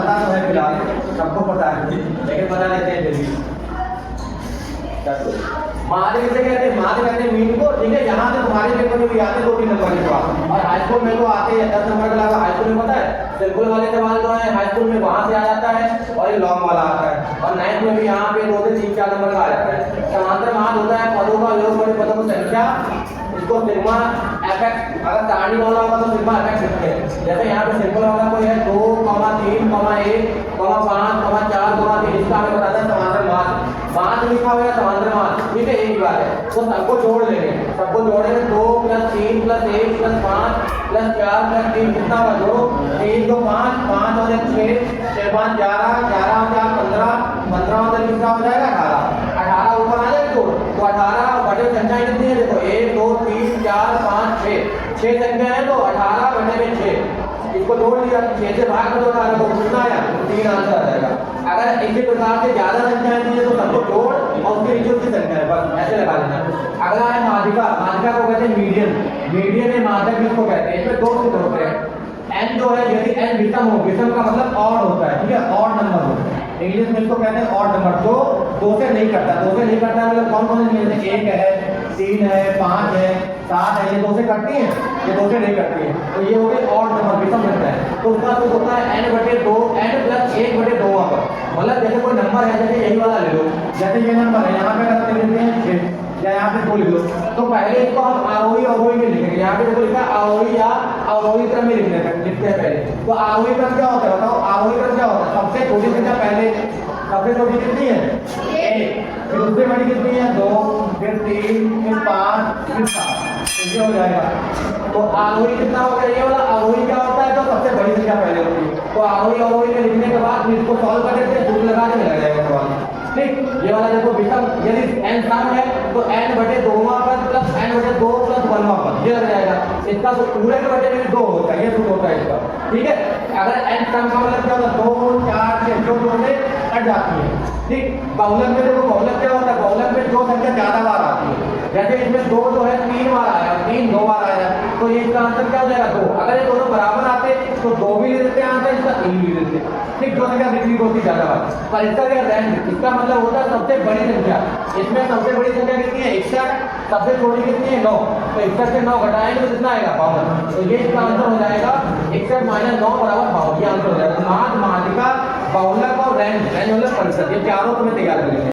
पता तो है फिलहाल, सबको पता है, लेकिन बता देते हैं फिर भी। माध्य किसे कहते हैं? माध्य कहते हैं मीन को। ठीक है, यहाँ से तुम्हारे पेपर में भी आते हैं 2-3 नंबर के सवाल, और हाई स्कूल में तो आते हैं 10 नंबर के अलावा। हाई स्कूल में पता है सिंपल वाले सवाल जो है हाई स्कूल में वहां से आ जाता है, और ये लॉन्ग वाला आता है, और 9th में भी यहाँ पे 2 से 3-4 नंबर का आ जाता है। समांतर माध्य होता है पदों का योग बटे पदों की संख्या, इसको सिग्मा एफएक्स, अगर सारणी वाला होगा तो सिग्मा एफएक्स लिखते हैं। जैसे यहाँ पे सिंपल वाला कोई है 2, 3, 1, 5, 4, 3, इसका हमें बताता है समांतर माध्य। माध्य लिखा हुआ है समांतर माध्य, ठीक है, एक बात है, तो सबको जोड़ लेंगे, सबको जोड़ेंगे 2 + 3 + 1 + 5 + 4 + 3 कितना हुआ? 2, 3 2 5, 5 और 1 6, 6 5 11, 11 और 4 15, 15 और 3 कितना हो जाएगा? 18, 18 ऊपर आ जाएगा जोड़, तो 18 बटे संख्याएं कितनी है? देखो 1 2 3 4 5 6 संख्या है, तो 18 बटे में 6, इसको जोड़ लिया, 6 से भाग दो 18 को, कितना आया? 3 आंसर आ जाएगा। अगर इसी प्रकार से ज्यादा संख्याएं दी है तो सबको जोड़ और उसके नीचे उसकी संख्या है, बस ऐसे लगा देना। अगला है माध्यिका। माध्यिका को कहते हैं मीडियन। मीडियन है माध्यक किसको कहते हैं? इसमें 2 सूत्र होते हैं। n जो है यदि n विषम हो, विषम का मतलब ऑड होता है, ठीक है, ऑड नंबर हो, इंग्लिश में इसको कहते हैं ऑड नंबर, जो 2 से नहीं करता। 2 से नहीं करता मतलब कौन कौन से नहीं? 1 है, 3 है, 5 है, 7 है, ये 2 से करती है, ये 2 से नहीं करती है, तो ये हो गए ऑड नंबर, विषम रहता है। तो उसका सूत्र होता है n बटे 2, n + 1 बटे 2 वहां पर, मतलब जैसे कोई नंबर है, जैसे यही वाला ले लो, जैसे ये नंबर है, यहाँ पे रखते लेते हैं 6 या यहाँ पे 2 लिख लो, तो पहले इसको हम आरोही अवरोही में लिखेंगे। यहाँ पे देखो लिखा है आरोही या अवरोही क्रम में लिखते हैं पहले। तो आरोही क्रम क्या होता है बताओ? आरोही क्रम क्या होता है? सबसे छोटी संख्या पहले, सबसे छोटी कितनी है? 1, फिर उससे बड़ी कितनी है? 2, फिर 3, फिर 5, फिर 7, ये हो जाएगा। तो आरोही कितना हो गया? ये वाला आरोही क्या होता है? तो सबसे बड़ी संख्या पहले होती है। तो आरोही अवरोही में लिखने के बाद इसको सॉल्व कर देते हैं, सूत्र लगा के लग जाएगा सवाल, ठीक। ये वाला देखो विषम, यदि n सम है तो n बटे 2 पद प्लस n बटे 2 + 1 पद, ये लग जाएगा। इसका तो पूरे के बटे में 2 होता है, ये सूत्र होता है इसका, ठीक है। अगर n सम का मतलब क्या होता है? 2 4 6 जो 2 से कट जाती है, ठीक। बहुलक में देखो, बहुलक क्या होता है? बहुलक में 2 संख्या ज्यादा बार आती है, जैसे इसमें 2 जो है 3 बार आया, 3 2 बार आया, तो ये इसका आंसर क्या हो जाएगा? 2। अगर ये दोनों बराबर आते तो 2 भी ले लेते हैं आंसर, इसका 3 भी ले लेते, ठीक। जो संख्या रिपीट होती ज्यादा बार, पर इसका क्या रैंक, इसका मतलब होता है सबसे बड़ी संख्या। इसमें सबसे बड़ी संख्या कितनी है? 61, सबसे छोटी कितनी है? 9, तो 61 से 9 घटाएंगे तो कितना आएगा? 52, तो ये इसका आंसर हो जाएगा 61 - 9 = 52, ये आंसर हो जाएगा। माध्यिका, बहुलक और रैंक, रैंक मतलब परिषद, ये चारों तुम्हें तैयार करेंगे।